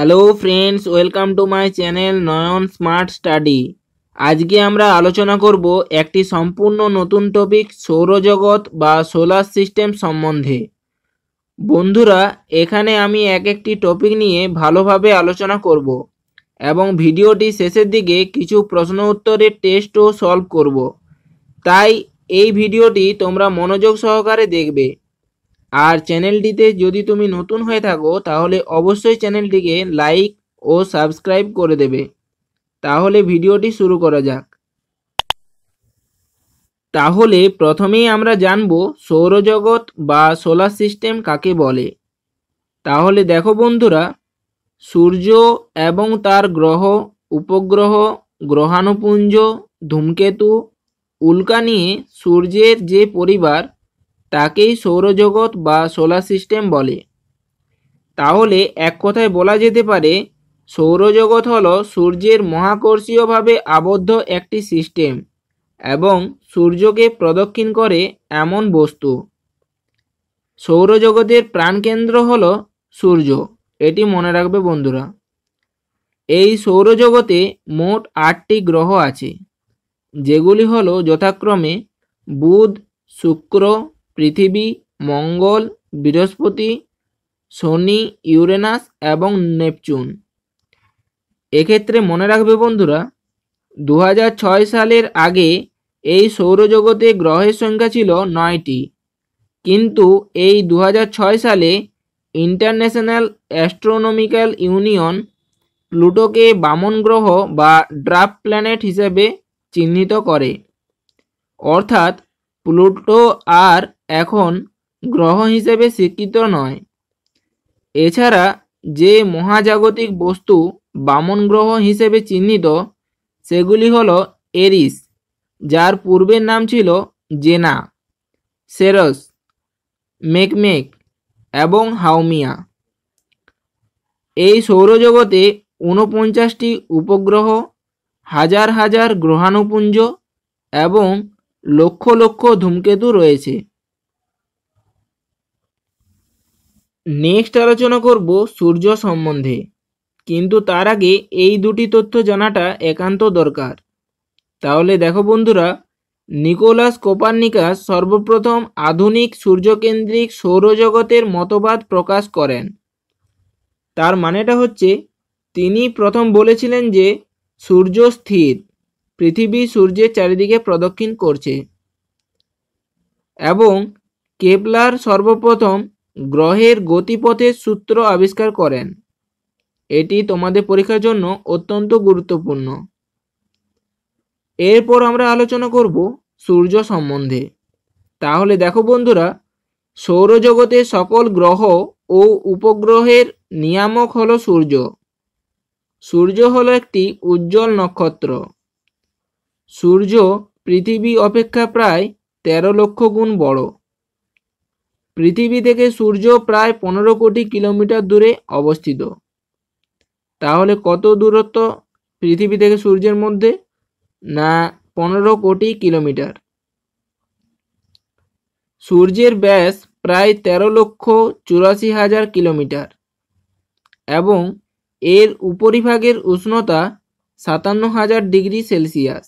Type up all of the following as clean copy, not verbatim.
Hello friends, welcome to my channel Nayan smart study. আজকে আমরা আলোচনা করব একটি সম্পূর্ণ নতুন টপিক সৌরজগৎ বা সোলার সিস্টেম সম্বন্ধে। বন্ধুরা, এখানে আমি একটি টপিক নিয়ে ভালোভাবে আলোচনা করব এবং ভিডিওটি শেষের দিকে কিছু প্রশ্ন উত্তরের টেস্টও সলভ করব। তাই এই ভিডিওটি তোমরা মনোযোগ সহকারে দেখবে। আর চ্যানেলটিতে যদি তুমি নতুন হয়ে থাকো তাহলে অবশ্যই চ্যানেলটিকে লাইক ও সাবস্ক্রাইব করে দেবে। তাহলে ভিডিওটি শুরু করা যাক। তাহলে প্রথমেই আমরা জানব সৌরজগৎ বা সোলার সিস্টেম কাকে বলে। তাহলে দেখো বন্ধুরা, সূর্য এবং তার গ্রহ, উপগ্রহ, গ্রহাণুপুঞ্জ, ধূমকেতু, উল্কা নিয়ে সূর্যের যে পরিবার তাকেই সৌরজগৎ বা সোলার সিস্টেম বলে। তাহলে এক কথায় বলা যেতে পারে সৌরজগৎ হলো সূর্যের মহাকর্ষীয়ভাবে আবদ্ধ একটি সিস্টেম এবং সূর্যকে প্রদক্ষিণ করে এমন বস্তু। সৌরজগতের প্রাণকেন্দ্র হলো সূর্য, এটি মনে রাখবে বন্ধুরা। এই সৌরজগতে মোট 8টি গ্রহ আছে, যেগুলি হলো যথাক্রমে বুধ, শুক্র, পৃথিবী, মঙ্গল, বৃহস্পতি, শনি, ইউরেনাস এবং নেপচুন। এক্ষেত্রে মনে রাখবে বন্ধুরা, 2006 সালের আগে এই সৌরজগতে গ্রহের সংখ্যা ছিল 9টি, কিন্তু এই 2006 সালে ইন্টারন্যাশনাল অ্যাস্ট্রোনমিক্যাল ইউনিয়ন প্লুটোকে বামন গ্রহ বা ড্রাফট প্ল্যানেট হিসেবে চিহ্নিত করে। অর্থাৎ প্লুটো আর এখন গ্রহ হিসেবে স্বীকৃত নয়। এছাড়া যে মহাজাগতিক বস্তু বামন গ্রহ হিসেবে চিহ্নিত সেগুলি হলো এরিস, যার পূর্বের নাম ছিল জেনা, সেরস, মেকমেক এবং হাউমিয়া। এই সৌরজগতে 49টি উপগ্রহ, হাজার হাজার গ্রহাণুপুঞ্জ এবং লক্ষ লক্ষ ধূমকেতু রয়েছে। নেক্সট আলোচনা করব সূর্য সম্বন্ধে, কিন্তু তার আগে এই দুটি তথ্য জানাটা একান্ত দরকার। তাহলে দেখো বন্ধুরা, নিকোলাস কোপার্নিকাস সর্বপ্রথম আধুনিক সূর্যকেন্দ্রিক সৌরজগতের মতবাদ প্রকাশ করেন। তার মানেটা হচ্ছে, তিনি প্রথম বলেছিলেন যে সূর্য স্থির, পৃথিবী সূর্যের চারিদিকে প্রদক্ষিণ করছে। এবং কেপলার সর্বপ্রথম গ্রহের গতিপথের সূত্র আবিষ্কার করেন। এটি তোমাদের পরীক্ষার জন্য অত্যন্ত গুরুত্বপূর্ণ। এরপর আমরা আলোচনা করব সূর্য সম্বন্ধে। তাহলে দেখো বন্ধুরা, সৌরজগতের সকল গ্রহ ও উপগ্রহের নিয়ামক হলো সূর্য। সূর্য হলো একটি উজ্জ্বল নক্ষত্র। সূর্য পৃথিবী অপেক্ষা প্রায় 13 লক্ষ গুণ বড়। পৃথিবী থেকে সূর্য প্রায় 15 কোটি কিলোমিটার দূরে অবস্থিত। তাহলে কত দূরত্ব পৃথিবী থেকে সূর্যের মধ্যে? না, 15 কোটি কিলোমিটার। সূর্যের ব্যাস প্রায় 13,84,000 কিলোমিটার এবং এর উপরিভাগের উষ্ণতা 57,000 ডিগ্রি সেলসিয়াস।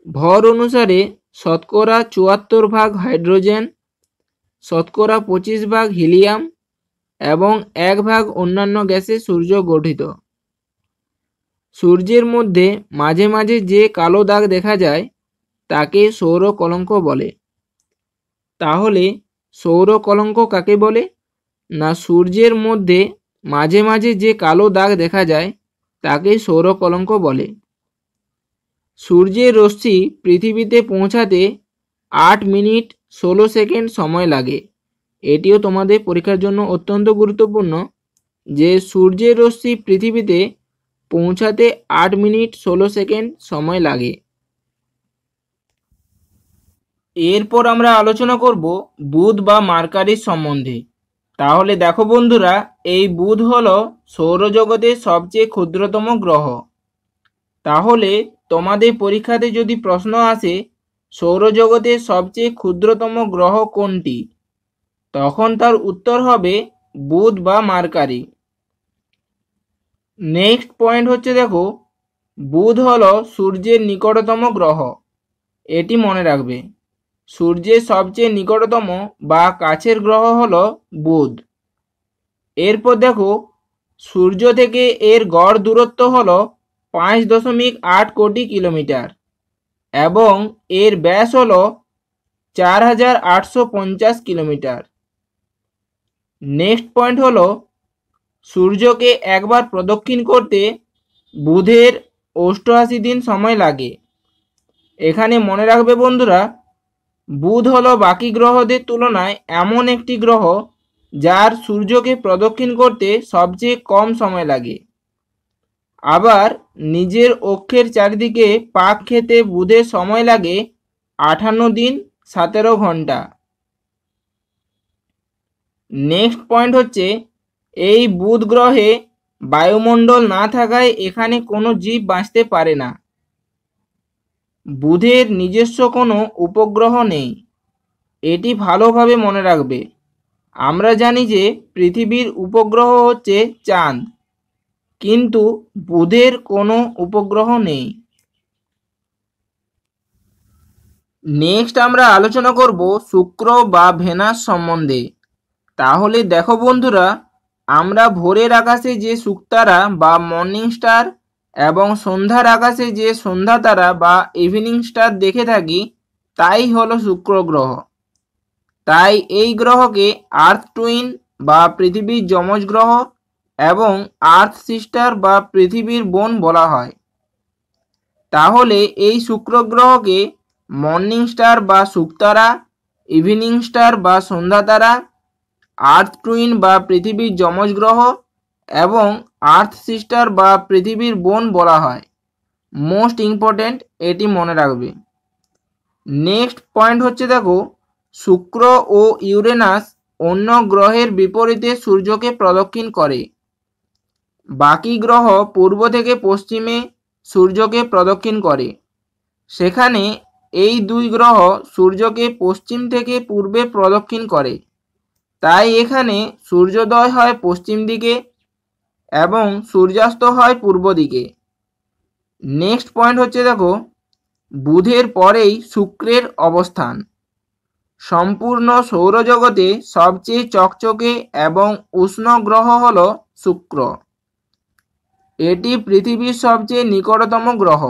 ভর অনুসারে শতকরা 74 ভাগ হাইড্রোজেন, শতকরা 25 ভাগ হিলিয়াম এবং 1 ভাগ অন্যান্য গ্যাসে সূর্য গঠিত। সূর্যের মধ্যে মাঝে মাঝে যে কালো দাগ দেখা যায় তাকে সৌর কলঙ্ক বলে। তাহলে সৌর কলঙ্ক কাকে বলে? না, সূর্যের মধ্যে মাঝে মাঝে যে কালো দাগ দেখা যায় তাকে সৌর কলঙ্ক বলে। সূর্যের রশ্মি পৃথিবীতে পৌঁছাতে 8 মিনিট 16 সেকেন্ড সময় লাগে। এটিও তোমাদের পরীক্ষার জন্য অত্যন্ত গুরুত্বপূর্ণ যে সূর্যের রশ্মি পৃথিবীতে পৌঁছাতে 8 মিনিট 16 সেকেন্ড সময় লাগে। এরপর আমরা আলোচনা করব বুধ বা মার্কারির সম্বন্ধে। তাহলে দেখো বন্ধুরা, এই বুধ হলো সৌরজগতের সবচেয়ে ক্ষুদ্রতম গ্রহ। তাহলে তোমাদের পরীক্ষাতে যদি প্রশ্ন আসে সৌরজগতের সবচেয়ে ক্ষুদ্রতম গ্রহ কোনটি, তখন তার উত্তর হবে বুধ বা মার্কারি। নেক্সট পয়েন্ট হচ্ছে দেখো, বুধ হলো সূর্যের নিকটতম গ্রহ। এটি মনে রাখবে, সূর্যের সবচেয়ে নিকটতম বা কাছের গ্রহ হলো বুধ। এরপর দেখো, সূর্য থেকে এর গড় দূরত্ব হলো 5.8 কোটি কিলোমিটার এবং এর ব্যাস হলো 4850 কিলোমিটার। নেক্সট পয়েন্ট হলো, সূর্যকে একবার প্রদক্ষিণ করতে বুধের 88 দিন সময় লাগে। এখানে মনে রাখবে বন্ধুরা, বুধ হলো বাকি গ্রহদের তুলনায় এমন একটি গ্রহ যার সূর্যকে প্রদক্ষিণ করতে সবচেয়ে কম সময় লাগে। আবার নিজের অক্ষের চারিদিকে পাক খেতে বুধের সময় লাগে 58 দিন 17 ঘন্টা। নেক্সট পয়েন্ট হচ্ছে, এই বুধ গ্রহে বায়ুমণ্ডল না থাকায় এখানে কোনো জীব বাঁচতে পারে না। বুধের নিজস্ব কোনো উপগ্রহ নেই, এটি ভালোভাবে মনে রাখবে। আমরা জানি যে পৃথিবীর উপগ্রহ হচ্ছে চাঁদ, কিন্তু বুধের কোনো উপগ্রহ নেই। নেক্সট আমরা আলোচনা করব শুক্র বা ভেনাস সম্বন্ধে। তাহলে দেখো বন্ধুরা, আমরা ভোরের আকাশে যে শুকতারা বা মর্নিং স্টার এবং সন্ধ্যার আকাশে যে সন্ধ্যা তারা বা ইভিনিং স্টার দেখে থাকি, তাই হলো শুক্র গ্রহ। তাই এই গ্রহকে আর্থ টুইন বা পৃথিবীর যমজ গ্রহ এবং আর্থ সিস্টার বা পৃথিবীর বোন বলা হয়। তাহলে এই শুক্র গ্রহকে মর্নিং স্টার বা শুকতারা, ইভিনিং স্টার বা সন্ধ্যা তারা, আর্থ টুইন বা পৃথিবীর যমজ গ্রহ এবং আর্থ সিস্টার বা পৃথিবীর বোন বলা হয়। মোস্ট ইম্পর্টেন্ট, এটি মনে রাখবে। নেক্সট পয়েন্ট হচ্ছে দেখো, শুক্র ও ইউরেনাস অন্য গ্রহের বিপরীতে সূর্যকে প্রদক্ষিণ করে। বাকি গ্রহ পূর্ব থেকে পশ্চিমে সূর্যকে প্রদক্ষিণ করে, সেখানে এই দুই গ্রহ সূর্যকে পশ্চিম থেকে পূর্বে প্রদক্ষিণ করে। তাই এখানে সূর্যোদয় হয় পশ্চিম দিকে এবং সূর্যাস্ত হয় পূর্ব দিকে। নেক্সট পয়েন্ট হচ্ছে দেখো, বুধের পরেই শুক্রের অবস্থান। সম্পূর্ণ সৌরজগতে সবচেয়ে চকচকে এবং উষ্ণ গ্রহ হল শুক্র। এটি পৃথিবীর সবচেয়ে নিকটতম গ্রহ।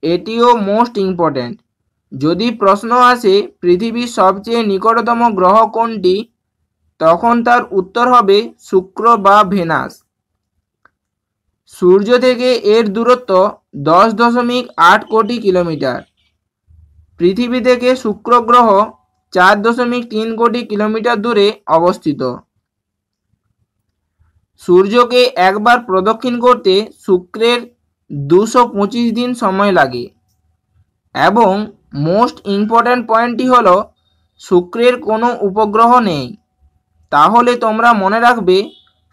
এটিও মোস্ট ইম্পর্ট্যান্ট। যদি প্রশ্ন আসে পৃথিবীর সবচেয়ে নিকটতম গ্রহ কোনটি, তখন তার উত্তর হবে শুক্র বা ভেনাস। সূর্য থেকে এর দূরত্ব 10.8 কোটি কিলোমিটার। পৃথিবী থেকে শুক্র গ্রহ 4.3 কোটি কিলোমিটার দূরে অবস্থিত। সূর্যকে একবার প্রদক্ষিণ করতে শুক্রের 225 দিন সময় লাগে। এবং মোস্ট ইম্পর্ট্যান্ট পয়েন্টটি হলো, শুক্রের কোনো উপগ্রহ নেই। তাহলে তোমরা মনে রাখবে,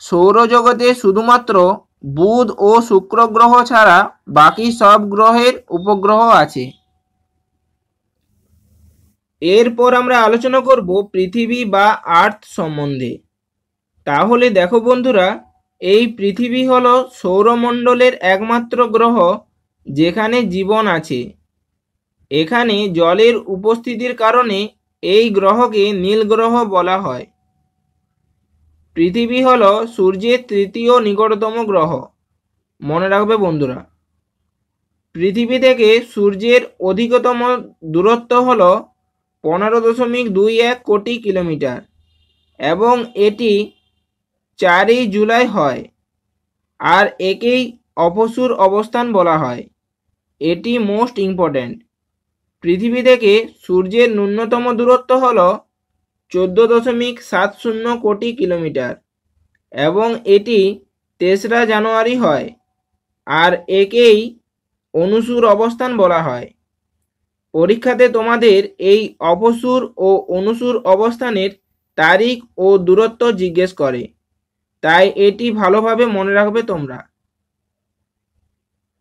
সৌরজগতে শুধুমাত্র বুধ ও শুক্র গ্রহ ছাড়া বাকি সব গ্রহের উপগ্রহ আছে। এরপর আমরা আলোচনা করব পৃথিবী বা আর্থ সম্বন্ধে। তাহলে দেখো বন্ধুরা, এই পৃথিবী হলো সৌরমণ্ডলের একমাত্র গ্রহ যেখানে জীবন আছে। এখানে জলের উপস্থিতির কারণে এই গ্রহকে নীল গ্রহ বলা হয়। পৃথিবী হলো সূর্যের তৃতীয় নিকটতম গ্রহ। মনে রাখবে বন্ধুরা, পৃথিবী থেকে সূর্যের অধিকতম দূরত্ব হল 15.21 কোটি কিলোমিটার এবং এটি 4 জুলাই হয়, আর একেই অপসূর অবস্থান বলা হয়। এটি মোস্ট ইম্পর্ট্যান্ট। পৃথিবী থেকে সূর্যের ন্যূনতম দূরত্ব হল 14.70 কোটি কিলোমিটার এবং এটি 3রা জানুয়ারি হয়, আর একেই অনুসূর অবস্থান বলা হয়। পরীক্ষাতে তোমাদের এই অপসূর ও অনুসূর অবস্থানের তারিখ ও দূরত্ব জিজ্ঞেস করে, তাই এটি ভালোভাবে মনে রাখবে তোমরা।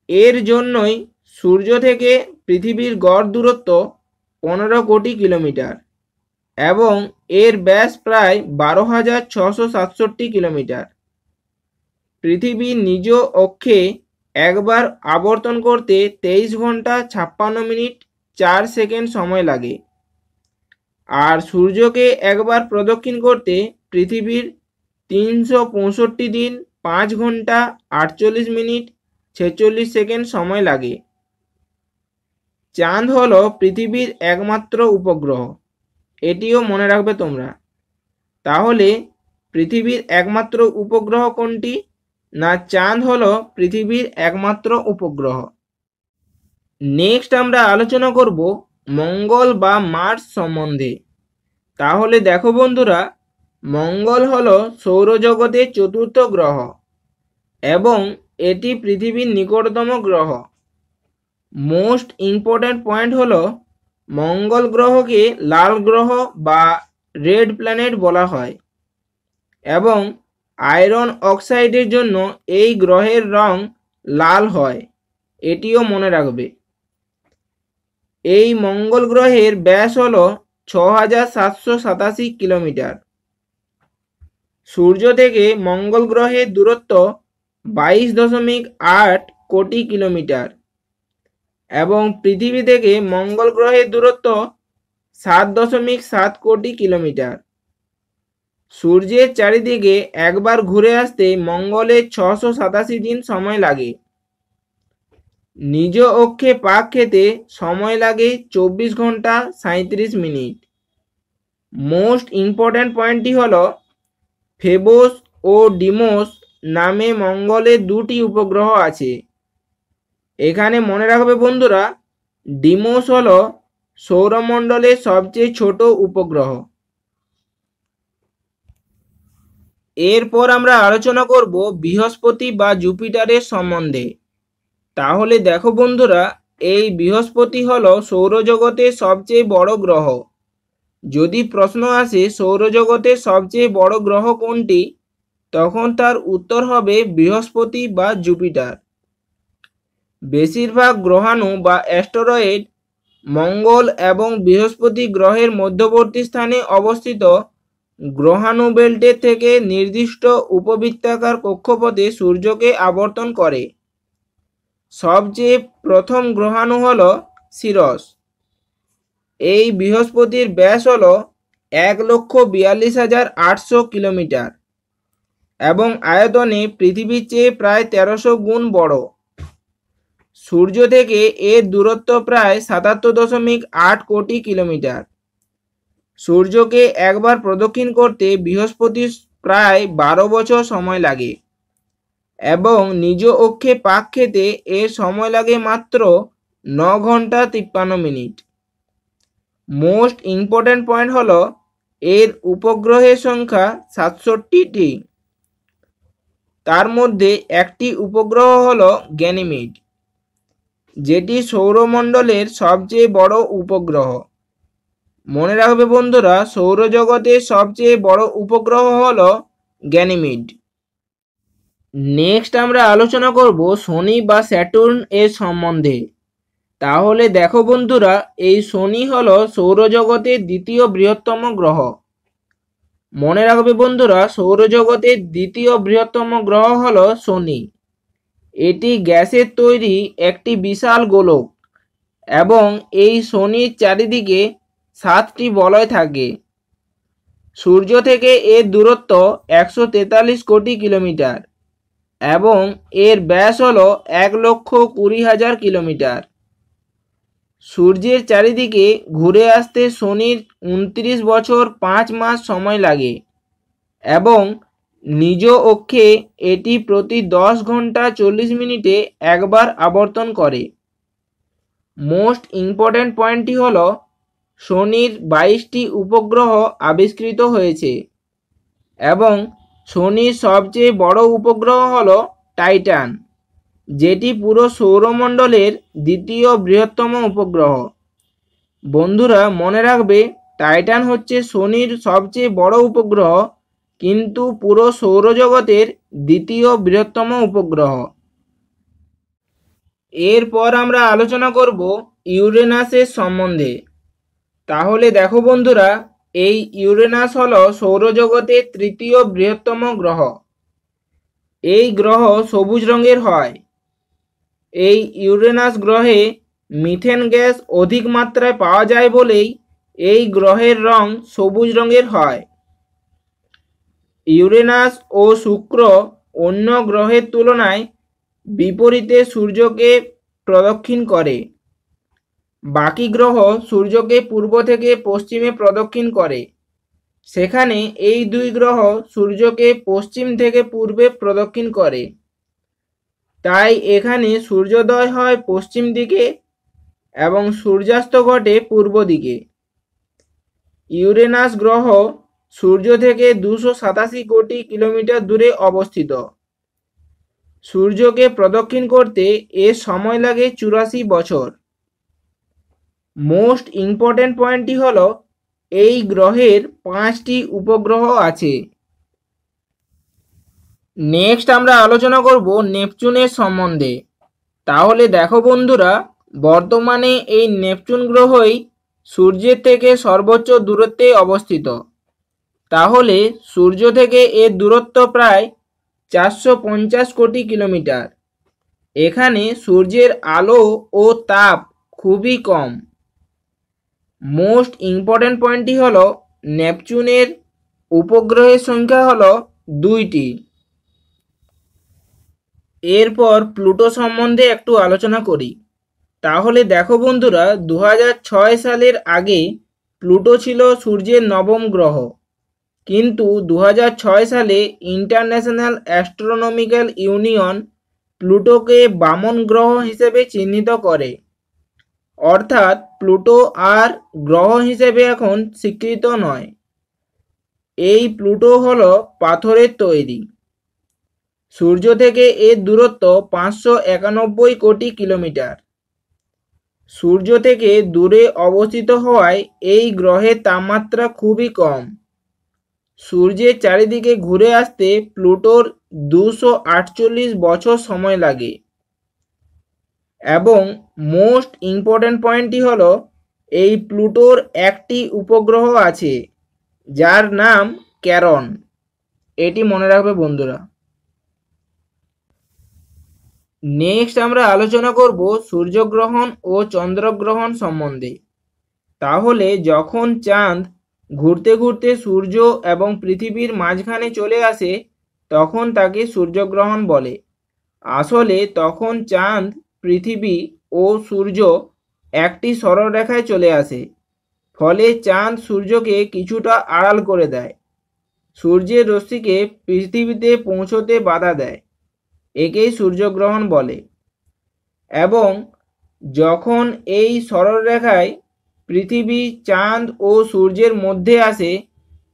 এর জন্যই সূর্য থেকে পৃথিবীর গড় দূরত্ব 15 কোটি কিলোমিটার এবং এর ব্যাস প্রায় 12,667 কিলোমিটার। পৃথিবীর নিজ অক্ষে একবার আবর্তন করতে 23 ঘন্টা 56 মিনিট 4 সেকেন্ড সময় লাগে। আর সূর্যকে একবার প্রদক্ষিণ করতে পৃথিবীর 365 দিন 5 ঘন্টা 48 মিনিট 46 সেকেন্ড সময় লাগে। চাঁদ হলো পৃথিবীর একমাত্র উপগ্রহ, এটিও মনে রাখবে তোমরা। তাহলে পৃথিবীর একমাত্র উপগ্রহ কোনটি? না, চাঁদ হলো পৃথিবীর একমাত্র উপগ্রহ। নেক্সট আমরা আলোচনা করব মঙ্গল বা মার্স সম্বন্ধে। তাহলে দেখো বন্ধুরা, মঙ্গল হলো সৌরজগতের চতুর্থ গ্রহ এবং এটি পৃথিবীর নিকটতম গ্রহ। মোস্ট ইম্পর্ট্যান্ট পয়েন্ট হলো মঙ্গল গ্রহকে লাল গ্রহ বা রেড প্ল্যানেট বলা হয় এবং আয়রন অক্সাইডের জন্য এই গ্রহের রং লাল হয়, এটিও মনে রাখবে। এই মঙ্গল গ্রহের ব্যাস হল 6787 কিলোমিটার। সূর্য থেকে মঙ্গল গ্রহের দূরত্ব 22.8 কোটি কিলোমিটার এবং পৃথিবী থেকে মঙ্গল গ্রহের দূরত্ব 7.7 কোটি কিলোমিটার। সূর্যের চারিদিকে একবার ঘুরে আসতে মঙ্গলের 687 দিন সময় লাগে। নিজ অক্ষে পাক খেতে সময় লাগে 24 ঘন্টা 37 মিনিট। মোস্ট ইম্পর্ট্যান্ট পয়েন্টটি হলো ফেবোস ও ডিমোস নামে মঙ্গলের দুটি উপগ্রহ আছে। এখানে মনে রাখবে বন্ধুরা, ডিমোস হলো সৌরমণ্ডলের সবচেয়ে ছোট উপগ্রহ। এরপর আমরা আলোচনা করব বৃহস্পতি বা জুপিটারের সম্বন্ধে। তাহলে দেখো বন্ধুরা, এই বৃহস্পতি হলো সৌরজগতের সবচেয়ে বড় গ্রহ। যদি প্রশ্ন আসে সৌরজগতের সবচেয়ে বড় গ্রহ কোনটি, তখন তার উত্তর হবে বৃহস্পতি বা জুপিটার। বেশিরভাগ গ্রহাণু বা অ্যাস্টেরয়েড মঙ্গল এবং বৃহস্পতি গ্রহের মধ্যবর্তী স্থানে অবস্থিত গ্রহাণু বেল্টের থেকে নির্দিষ্ট উপবৃত্তাকার কক্ষপথে সূর্যকে আবর্তন করে। সবচেয়ে প্রথম গ্রহাণু হল সিরস। এই বৃহস্পতির ব্যাস হল 1,42,800 কিলোমিটার এবং আয়তনে পৃথিবীর চেয়ে প্রায় 1300 গুণ বড়। সূর্য থেকে এর দূরত্ব প্রায় 77.8 কোটি কিলোমিটার। সূর্যকে একবার প্রদক্ষিণ করতে বৃহস্পতির প্রায় 12 বছর সময় লাগে এবং নিজ অক্ষে পাক খেতে এর সময় লাগে মাত্র 9 ঘন্টা 53 মিনিট। মোস্ট ইম্পর্ট্যান্ট পয়েন্ট হলো এর উপগ্রহের সংখ্যা 67টি। তার মধ্যে একটি উপগ্রহ হলো গ্যানিমিড, যেটি সৌরমণ্ডলের সবচেয়ে বড় উপগ্রহ। মনে রাখবে বন্ধুরা, সৌরজগতের সবচেয়ে বড় উপগ্রহ হলো গ্যানিমিড। নেক্সট আমরা আলোচনা করব শনি বা স্যাটার্ন এর সম্বন্ধে। তাহলে দেখো বন্ধুরা, এই শনি হলো সৌরজগতের দ্বিতীয় বৃহত্তম গ্রহ। মনে রাখবে বন্ধুরা, সৌরজগতের দ্বিতীয় বৃহত্তম গ্রহ হলো শনি। এটি গ্যাসের তৈরি একটি বিশাল গোলক এবং এই শনির চারিদিকে 7টি বলয় থাকে। সূর্য থেকে এর দূরত্ব 143 কোটি কিলোমিটার এবং এর ব্যাস হল 1,20,000 কিলোমিটার। সূর্যের চারিদিকে ঘুরে আসতে শনির 29 বছর 5 মাস সময় লাগে এবং নিজ অক্ষে এটি প্রতি 10 ঘন্টা 40 মিনিটে একবার আবর্তন করে। মোস্ট ইম্পর্ট্যান্ট পয়েন্টটি হলো শনির 22টি উপগ্রহ আবিষ্কৃত হয়েছে এবং শনির সবচেয়ে বড় উপগ্রহ হলো টাইটান, যেটি পুরো সৌরমণ্ডলের দ্বিতীয় বৃহত্তম উপগ্রহ। বন্ধুরা মনে রাখবে, টাইটান হচ্ছে শনির সবচেয়ে বড় উপগ্রহ কিন্তু পুরো সৌরজগতের দ্বিতীয় বৃহত্তম উপগ্রহ। এরপর আমরা আলোচনা করব ইউরেনাসের সম্বন্ধে। তাহলে দেখো বন্ধুরা, এই ইউরেনাস হলো সৌরজগতের তৃতীয় বৃহত্তম গ্রহ। এই গ্রহ সবুজ রঙের হয়। এই ইউরেনাস গ্রহে মিথেন গ্যাস অধিক মাত্রায় পাওয়া যায় বলেই এই গ্রহের রং সবুজ রঙের হয়। ইউরেনাস ও শুক্র অন্য গ্রহের তুলনায় বিপরীতে সূর্যকে প্রদক্ষিণ করে। বাকি গ্রহ সূর্যকে পূর্ব থেকে পশ্চিমে প্রদক্ষিণ করে, সেখানে এই দুই গ্রহ সূর্যকে পশ্চিম থেকে পূর্বে প্রদক্ষিণ করে। তাই এখানে সূর্যোদয় হয় পশ্চিম দিকে এবং সূর্যাস্ত ঘটে পূর্ব দিকে। ইউরেনাস গ্রহ সূর্য থেকে 287 কোটি কিলোমিটার দূরে অবস্থিত। সূর্যকে প্রদক্ষিণ করতে এর সময় লাগে 84 বছর। মোস্ট ইম্পর্ট্যান্ট পয়েন্টটি হলো এই গ্রহের 5টি উপগ্রহ আছে। নেক্সট আমরা আলোচনা করব নেপচুনের সম্বন্ধে। তাহলে দেখো বন্ধুরা, বর্তমানে এই নেপচুন গ্রহই সূর্যের থেকে সর্বোচ্চ দূরত্বে অবস্থিত। তাহলে সূর্য থেকে এর দূরত্ব প্রায় 450 কোটি কিলোমিটার। এখানে সূর্যের আলো ও তাপ খুবই কম। মোস্ট ইম্পর্ট্যান্ট পয়েন্টটি হলো নেপচুনের উপগ্রহের সংখ্যা হলো 2টি। এরপর প্লুটো সম্বন্ধে একটু আলোচনা করি। তাহলে দেখো বন্ধুরা, 2006 সালের আগে প্লুটো ছিল সূর্যের নবম গ্রহ, কিন্তু 2006 সালে ইন্টারন্যাশনাল অ্যাস্ট্রোনমিক্যাল ইউনিয়ন প্লুটোকে বামন গ্রহ হিসেবে চিহ্নিত করে। অর্থাৎ প্লুটো আর গ্রহ হিসেবে এখন স্বীকৃত নয়। এই প্লুটো হলো পাথরের তৈরি। সূর্য থেকে এর দূরত্ব 591 কোটি কিলোমিটার। সূর্য থেকে দূরে অবস্থিত হওয়ায় এই গ্রহের তাপমাত্রা খুবই কম। সূর্যের চারিদিকে ঘুরে আসতে প্লুটোর 248 বছর সময় লাগে। এবং মোস্ট ইম্পর্ট্যান্ট পয়েন্টটি হলো এই প্লুটোর একটি উপগ্রহ আছে যার নাম ক্যারন। এটি মনে রাখবে বন্ধুরা। নেক্সট আমরা আলোচনা করব সূর্যগ্রহণ ও চন্দ্রগ্রহণ সম্বন্ধে। তাহলে যখন চাঁদ ঘুরতে ঘুরতে সূর্য এবং পৃথিবীর মাঝখানে চলে আসে তখন তাকে সূর্যগ্রহণ বলে। আসলে তখন চাঁদ, পৃথিবী ও সূর্য একটি সরলরেখায় চলে আসে, ফলে চাঁদ সূর্যকে কিছুটা আড়াল করে দেয়। সূর্যের রশ্মিকে পৃথিবীতে পৌঁছতে বাধা দেয়। একেই সূর্যগ্রহণ বলে। এবং যখন এই সরলরেখায় পৃথিবী, চাঁদ ও সূর্যের মধ্যে আসে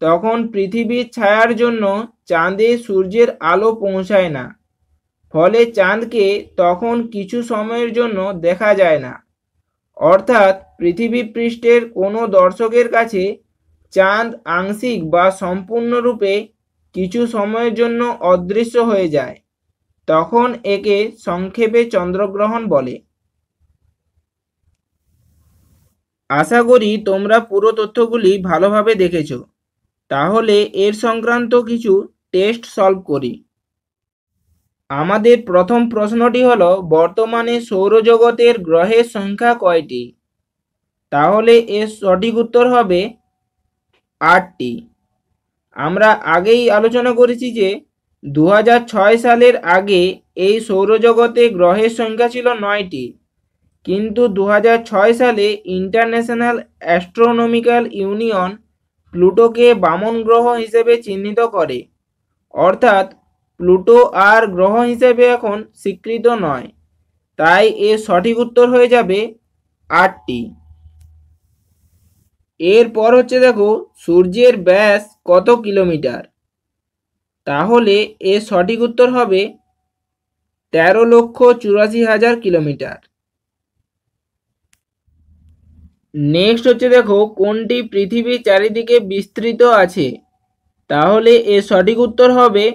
তখন পৃথিবীর ছায়ার জন্য চাঁদে সূর্যের আলো পৌঁছায় না, ফলে চাঁদকে তখন কিছু সময়ের জন্য দেখা যায় না। অর্থাৎ পৃথিবী পৃষ্ঠের কোনো দর্শকের কাছে চাঁদ আংশিক বা সম্পূর্ণরূপে কিছু সময়ের জন্য অদৃশ্য হয়ে যায়। তখন একে সংক্ষেপে চন্দ্রগ্রহণ বলে। আশা করি তোমরা পুরো তথ্যগুলি ভালোভাবে দেখেছো। তাহলে এর সংক্রান্ত কিছু টেস্ট সলভ করি। আমাদের প্রথম প্রশ্নটি হলো, বর্তমানে সৌরজগতের গ্রহের সংখ্যা কয়টি? তাহলে এর সঠিক উত্তর হবে 8টি। আমরা আগেই আলোচনা করেছি যে 2006 সালের আগে এই সৌরজগতে গ্রহের সংখ্যা ছিল 9টি, কিন্তু 2006 সালে ইন্টারন্যাশনাল অ্যাস্ট্রোনমিক্যাল ইউনিয়ন প্লুটোকে বামন গ্রহ হিসেবে চিহ্নিত করে। অর্থাৎ প্লুটো আর গ্রহ হিসেবে এখন স্বীকৃত নয়। তাই এর সঠিক উত্তর হয়ে যাবে 8টি। এরপর হচ্ছে দেখো, সূর্যের ব্যাস কত কিলোমিটার? তাহলে এর সঠিক উত্তর হবে 13,84,000 কিলোমিটার। নেক্সট হচ্ছে দেখো, কোনটি পৃথিবীর চারিদিকে বিস্তৃত আছে? তাহলে এর সঠিক উত্তর হবে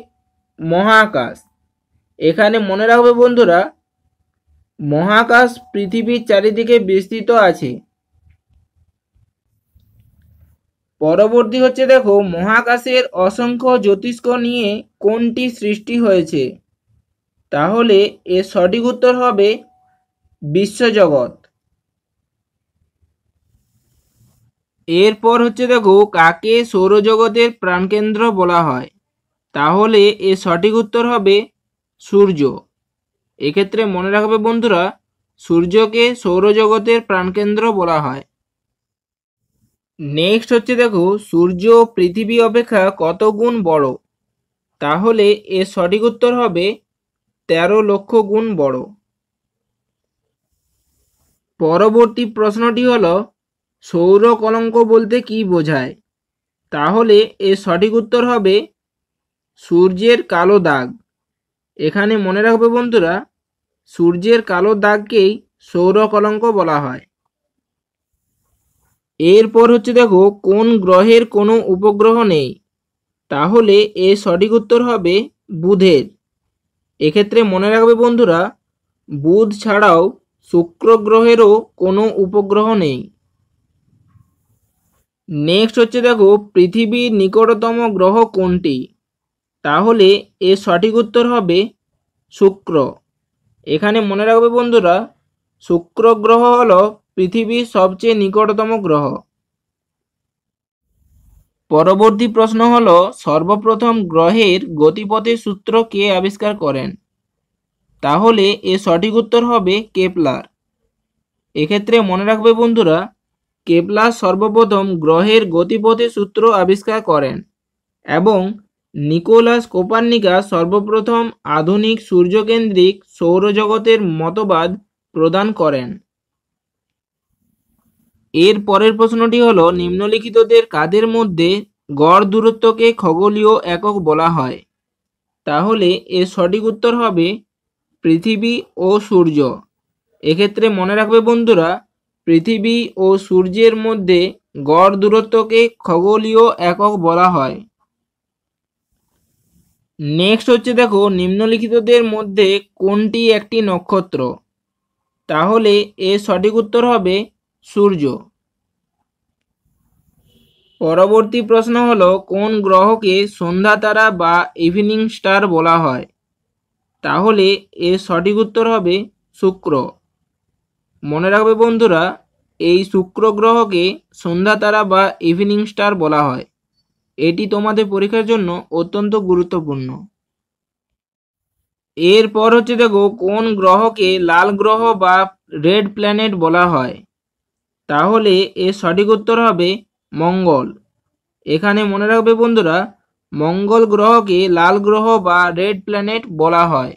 মহাকাশ। এখানে মনে রাখবে বন্ধুরা, মহাকাশ পৃথিবীর চারিদিকে বিস্তৃত আছে। পরবর্তী হচ্ছে দেখো, মহাকাশের অসংখ্য জ্যোতিষ্ক নিয়ে কোনটি সৃষ্টি হয়েছে? তাহলে এর সঠিক উত্তর হবে বিশ্বজগৎ। এরপর হচ্ছে দেখো, কাকে সৌরজগতের প্রাণকেন্দ্র বলা হয়? তাহলে এর সঠিক উত্তর হবে সূর্য। এক্ষেত্রে মনে রাখবে বন্ধুরা, সূর্যকে সৌরজগতের প্রাণকেন্দ্র বলা হয়। নেক্সট হচ্ছে দেখো, সূর্য পৃথিবী অপেক্ষা কত গুণ বড়? তাহলে এর সঠিক উত্তর হবে 13 লক্ষ গুণ বড়। পরবর্তী প্রশ্নটি হলো, সৌর কলঙ্ক বলতে কি বোঝায়? তাহলে এর সঠিক উত্তর হবে সূর্যের কালো দাগ। এখানে মনে রাখবে বন্ধুরা, সূর্যের কালো দাগকেই সৌর কলঙ্ক বলা হয়। এরপর হচ্ছে দেখো, কোন গ্রহের কোনো উপগ্রহ নেই? তাহলে এর সঠিক উত্তর হবে বুধের। এক্ষেত্রে মনে রাখবে বন্ধুরা, বুধ ছাড়াও শুক্র গ্রহেরও কোনো উপগ্রহ নেই। নেক্সট হচ্ছে দেখো, পৃথিবীর নিকটতম গ্রহ কোনটি? তাহলে এর সঠিক উত্তর হবে শুক্র। এখানে মনে রাখবে বন্ধুরা, শুক্র গ্রহ হলো পৃথিবীর সবচেয়ে নিকটতম গ্রহ। পরবর্তী প্রশ্ন হলো, সর্বপ্রথম গ্রহের গতিপথের সূত্র কে আবিষ্কার করেন? তাহলে এর সঠিক উত্তর হবে কেপলার। এক্ষেত্রে মনে রাখবে বন্ধুরা, কেপলার সর্বপ্রথম গ্রহের গতিপথের সূত্র আবিষ্কার করেন এবং নিকোলাস কোপার্নিকাস সর্বপ্রথম আধুনিক সূর্যকেন্দ্রিক সৌরজগতের মতবাদ প্রদান করেন। এর পরের প্রশ্নটি হলো, নিম্নলিখিতদের কাদের মধ্যে গড় দূরত্বকে খগোলীয় একক বলা হয়? তাহলে এর সঠিক উত্তর হবে পৃথিবী ও সূর্য। এক্ষেত্রে মনে রাখবে বন্ধুরা, পৃথিবী ও সূর্যের মধ্যে গড় দূরত্বকে খগোলীয় একক বলা হয়। নেক্সট হচ্ছে দেখো, নিম্নলিখিতদের মধ্যে কোনটি একটি নক্ষত্র? তাহলে এর সঠিক উত্তর হবে সূর্য। পরবর্তী প্রশ্ন হলো, কোন গ্রহকে সন্ধ্যা তারা বা ইভিনিং স্টার বলা হয়? তাহলে এর সঠিক উত্তর হবে শুক্র। মনে রাখবে বন্ধুরা, এই শুক্র গ্রহকে সন্ধ্যা তারা বা ইভিনিং স্টার বলা হয়। এটি তোমাদের পরীক্ষার জন্য অত্যন্ত গুরুত্বপূর্ণ। এরপর হচ্ছে দেখো, কোন গ্রহকে লাল গ্রহ বা রেড প্ল্যানেট বলা হয়? তাহলে এর সঠিক উত্তর হবে মঙ্গল। এখানে মনে রাখবে বন্ধুরা, মঙ্গল গ্রহকে লাল গ্রহ বা রেড প্ল্যানেট বলা হয়।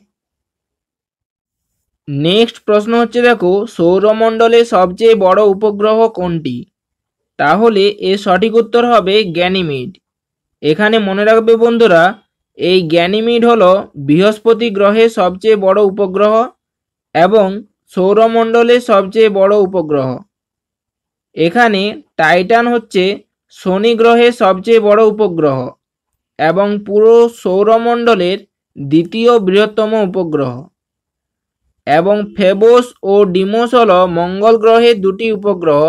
নেক্সট প্রশ্ন হচ্ছে দেখো, সৌরমণ্ডলের সবচেয়ে বড় উপগ্রহ কোনটি? তাহলে এর সঠিক উত্তর হবে গ্যানিমিড। এখানে মনে রাখবে বন্ধুরা, এই গ্যানিমিড হলো বৃহস্পতি গ্রহের সবচেয়ে বড় উপগ্রহ এবং সৌরমণ্ডলের সবচেয়ে বড় উপগ্রহ। এখানে টাইটান হচ্ছে শনি গ্রহের সবচেয়ে বড় উপগ্রহ এবং পুরো সৌরমণ্ডলের দ্বিতীয় বৃহত্তম উপগ্রহ, এবং ফেবোস ও ডিমোস হলো মঙ্গল গ্রহের দুটি উপগ্রহ,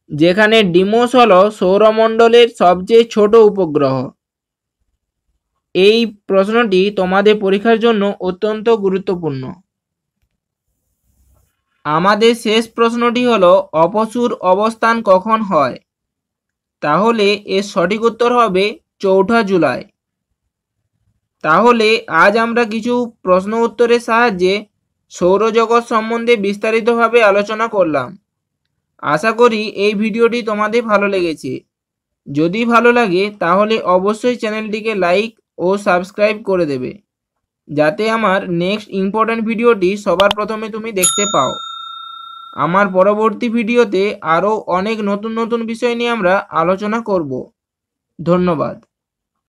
যেখানে ডিমোস হলো সৌরমণ্ডলের সবচেয়ে ছোট উপগ্রহ। এই প্রশ্নটি তোমাদের পরীক্ষার জন্য অত্যন্ত গুরুত্বপূর্ণ। আমাদের শেষ প্রশ্নটি হলো, অপসূর অবস্থান কখন হয়? তাহলে এর সঠিক উত্তর হবে 4 জুলাই। তাহলে আজ আমরা কিছু প্রশ্ন উত্তরের সাহায্যে সৌরজগৎ সম্বন্ধে বিস্তারিতভাবে আলোচনা করলাম। আশা করি এই ভিডিওটি তোমাদের ভালো লেগেছে। যদি ভালো লাগে তাহলে অবশ্যই চ্যানেলটিকে লাইক ও সাবস্ক্রাইব করে দেবে, যাতে আমার নেক্সট ইম্পর্ট্যান্ট ভিডিওটি সবার প্রথমে তুমি দেখতে পাও। আমার পরবর্তী ভিডিওতে আরও অনেক নতুন নতুন বিষয় নিয়ে আমরা আলোচনা করব। ধন্যবাদ।